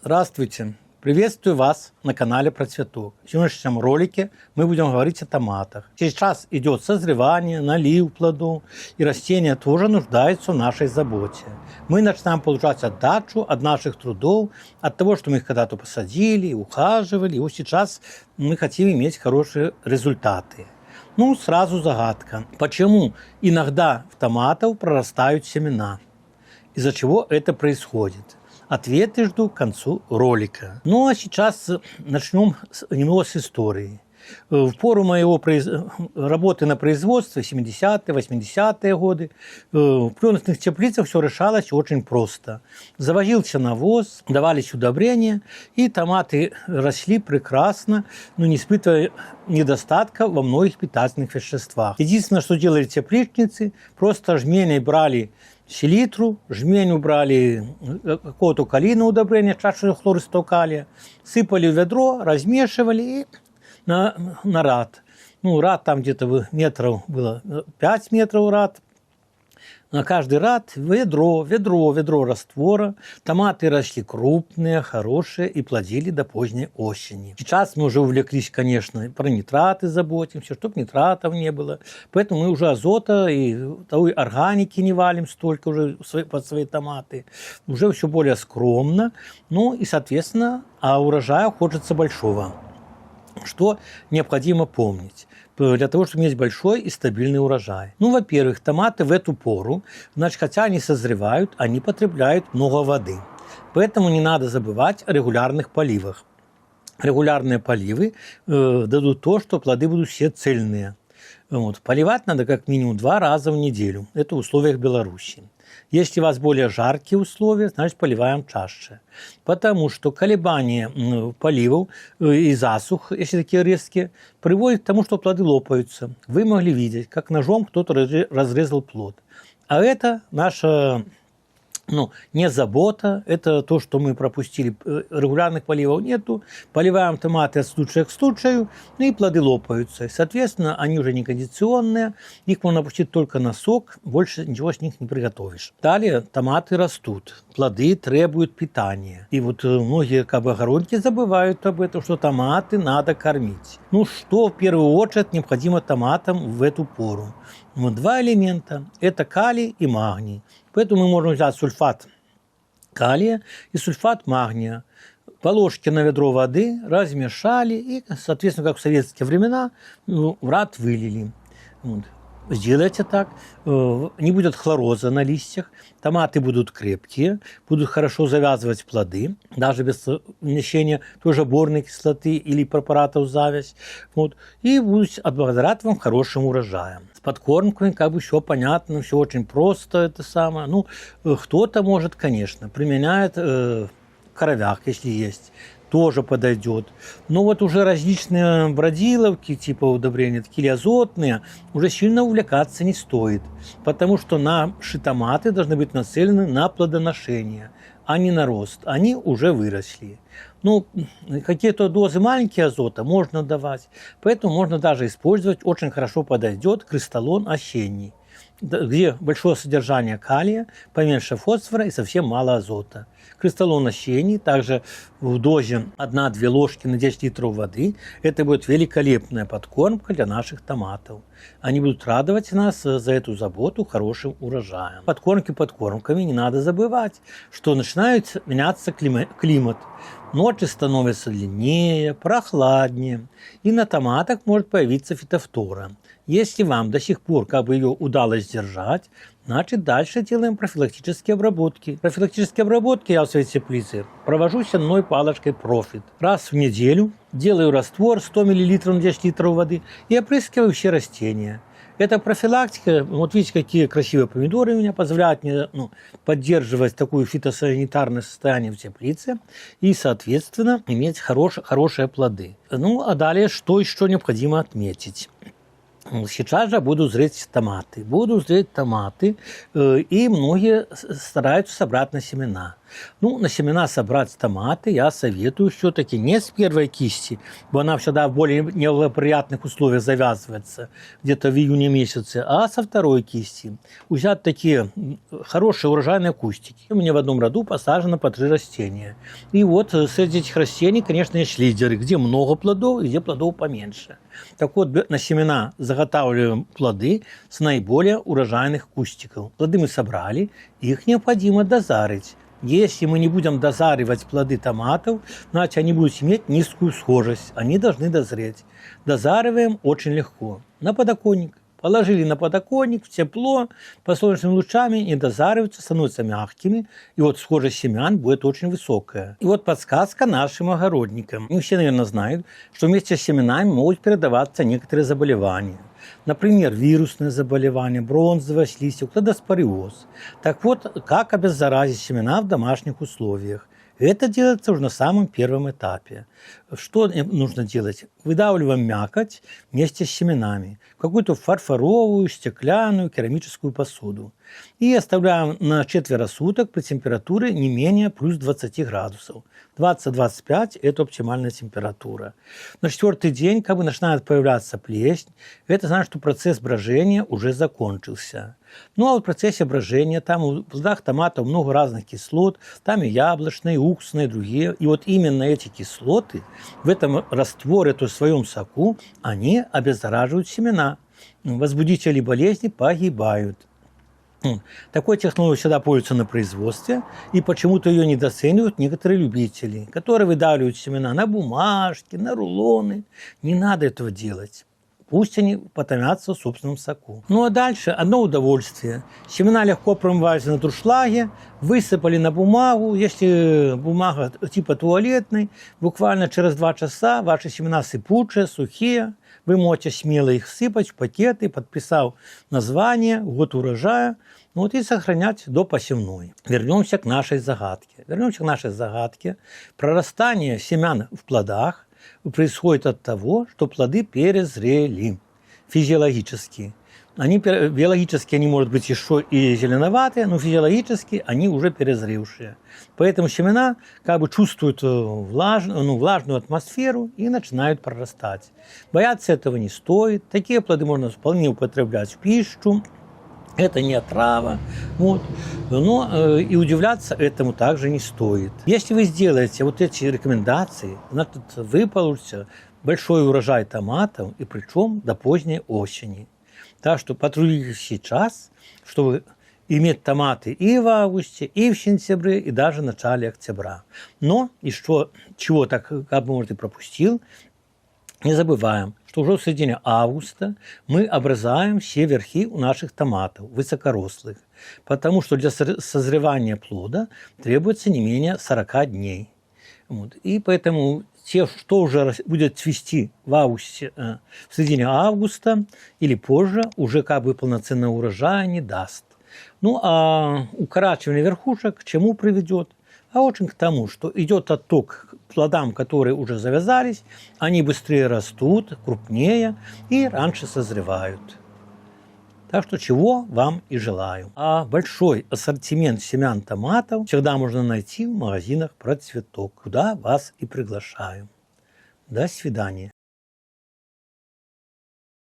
Здравствуйте! Приветствую вас на канале Процветок. В сегодняшнем ролике мы будем говорить о томатах. Сейчас идет созревание, налив плодов, и растения тоже нуждаются в нашей заботе. Мы начинаем получать отдачу от наших трудов, от того, что мы их когда-то посадили, ухаживали, и вот сейчас мы хотим иметь хорошие результаты. Сразу загадка. Почему иногда в томатах прорастают семена? Из-за чего это происходит? Ответы жду к концу ролика. А сейчас начнем немного с истории. В пору моего работы на производстве, 70-е, 80-е годы, в пленочных теплицах все решалось очень просто. Завозился навоз, давались удобрения, и томаты росли прекрасно, но не испытывая недостатка во многих питательных веществах. Единственное, что делали тепличницы, просто жменей брали селитру, жмень убрали какого-то калийного удобрения, чашу хлористого калия, сыпали в ведро, размешивали и на рад. Рад там где-то метров было 5 метров рад. На каждый рад ведро раствора. Томаты росли крупные, хорошие и плодили до поздней осени. Сейчас мы уже увлеклись, конечно, про нитраты заботимся, чтобы нитратов не было. Поэтому мы уже азота и той органики не валим столько уже под свои томаты. Уже все более скромно. И, соответственно, урожая хочется большого. Что необходимо помнить для того, чтобы иметь большой и стабильный урожай? Во-первых, томаты в эту пору, хотя они созревают, они потребляют много воды. Поэтому не надо забывать о регулярных поливах. Регулярные поливы дадут то, что плоды будут все цельные. Поливать надо как минимум 2 раза в неделю. Это в условиях Беларуси. Если у вас более жаркие условия, значит поливаем чаще. Потому что колебания поливов и засух, если такие резкие, приводят к тому, что плоды лопаются. Вы могли видеть, как ножом кто-то разрезал плод. А это наша не забота, это то, что мы пропустили. Регулярных поливов нету, поливаем томаты от случая к случаю, и плоды лопаются. Соответственно, они уже не кондиционные, их можно пустить только на сок, больше ничего с них не приготовишь. Далее томаты растут, плоды требуют питания. И многие огородники забывают об этом, что томаты надо кормить. Что в первую очередь необходимо томатам в эту пору? 2 элемента – это калий и магний. Поэтому мы можем взять сульфат калия и сульфат магния. По ложке на ведро воды размешали и, соответственно, как в советские времена, в рад вылили. Сделайте так, не будет хлороза на листьях, томаты будут крепкие, будут хорошо завязывать плоды, даже без внесения той же борной кислоты или препаратов завязь, и будут благодарить вам хорошим урожаем. С подкормками все понятно, все очень просто, это самое. Кто-то может, конечно, применяет в коровях, если есть, тоже подойдет. Но уже различные бродиловки, типа удобрения, такие азотные, уже сильно увлекаться не стоит. Потому что наши томаты должны быть нацелены на плодоношение, а не на рост. Они уже выросли. Какие-то дозы маленькие азота можно давать. Поэтому можно даже использовать, очень хорошо подойдет кристаллон осенний, где большое содержание калия, поменьше фосфора и совсем мало азота. Кристаллон осенний, также в дозе 1-2 ложки на 10 литров воды. Это будет великолепная подкормка для наших томатов. Они будут радовать нас за эту заботу хорошим урожаем. Подкормки подкормками не надо забывать, что начинает меняться климат. Ночи становятся длиннее, прохладнее, и на томатах может появиться фитофтора. Если вам до сих пор ее удалось сдержать, значит дальше делаем профилактические обработки. Профилактические обработки я в своей теплице провожу сенной палочкой Profit. Раз в неделю делаю раствор 100 мл на 10 литров воды и опрыскиваю все растения. Эта профилактика, видите, какие красивые помидоры у меня, позволяет мне поддерживать такое фитосанитарное состояние в теплице и, соответственно, иметь хорошие плоды. А далее, что еще необходимо отметить? Сейчас же буду зреть томаты. И многие стараются собрать на семена. Ну, на семена собрать томаты я советую все-таки не с первой кисти, бо она всегда в более неблагоприятных условиях завязывается, где-то в июне месяце, а со второй кисти. Взять такие хорошие урожайные кустики. У меня в одном роду посажено по 3 растения. И вот среди этих растений, конечно, есть лидеры, где много плодов и где плодов поменьше. Так вот, на семена заготавливаем плоды с наиболее урожайных кустиков. Плоды мы собрали, их необходимо дозарить. Если мы не будем дозаривать плоды томатов, значит, они будут иметь низкую схожесть, они должны дозреть. Дозариваем очень легко. На подоконник. Положили на подоконник, в тепло, под солнечными лучами, не дозариваются, становятся мягкими, и вот схожесть семян будет очень высокая. И вот подсказка нашим огородникам. Не все, наверное, знают, что вместе с семенами могут передаваться некоторые заболевания. Например, вирусные заболевания, бронзовая слизь, кладоспориоз. Так вот, как обеззаразить семена в домашних условиях? Это делается уже на самом первом этапе. Что нужно делать? Выдавливаем мякоть вместе с семенами в какую-то фарфоровую, стеклянную, керамическую посуду. И оставляем на 4 суток при температуре не менее плюс 20 градусов. 20-25 – это оптимальная температура. На 4-й день начинает появляться плесень. Это значит, что процесс брожения уже закончился. Ну а в процессе брожения там в плодах томатов много разных кислот, там и яблочные, и уксусные, и другие. И вот именно эти кислоты в этом растворе, то есть в своем соку, они обеззараживают семена. Возбудители болезни погибают. Такой технологией всегда пользуются на производстве, и почему-то ее недооценивают некоторые любители, которые выдавливают семена на бумажки, на рулоны. Не надо этого делать. Пусть они потомятся в собственном соку. Ну а дальше одно удовольствие. Семена легко промываются на дуршлаге, высыпали на бумагу. Если бумага типа туалетной, буквально через 2 часа ваши семена сыпучие, сухие. Вы можете смело их сыпать в пакеты, подписав название, год урожая, вот и сохранять до посевной. Вернемся к нашей загадке. Прорастание семян в плодах происходит от того, что плоды перезрели физиологически. Биологически они, может быть, еще и зеленоватые, но физиологически они уже перезревшие. Поэтому семена чувствуют влажную атмосферу и начинают прорастать. Бояться этого не стоит. Такие плоды можно вполне употреблять в пищу. Это не отрава. Вот. Но и удивляться этому также не стоит. Если вы сделаете вот эти рекомендации, значит, вы получите большой урожай томатов, и причем до поздней осени. Так что потрудитесь сейчас, чтобы иметь томаты и в августе, и в сентябре, и даже в начале октября. Но, чего так, может, и пропустил, не забываем, что уже в середине августа мы обрезаем все верхи у наших томатов, высокорослых, потому что для созревания плода требуется не менее 40 дней. Вот. И поэтому те, что уже будет цвести в августе, в середине августа или позже, уже полноценного урожая не даст. Ну а укорачивание верхушек к чему приведет? А очень к тому, что идет отток к плодам, которые уже завязались, они быстрее растут, крупнее и раньше созревают. Так что чего вам и желаю. А большой ассортимент семян томатов всегда можно найти в магазинах «Процветок», куда вас и приглашаю. До свидания.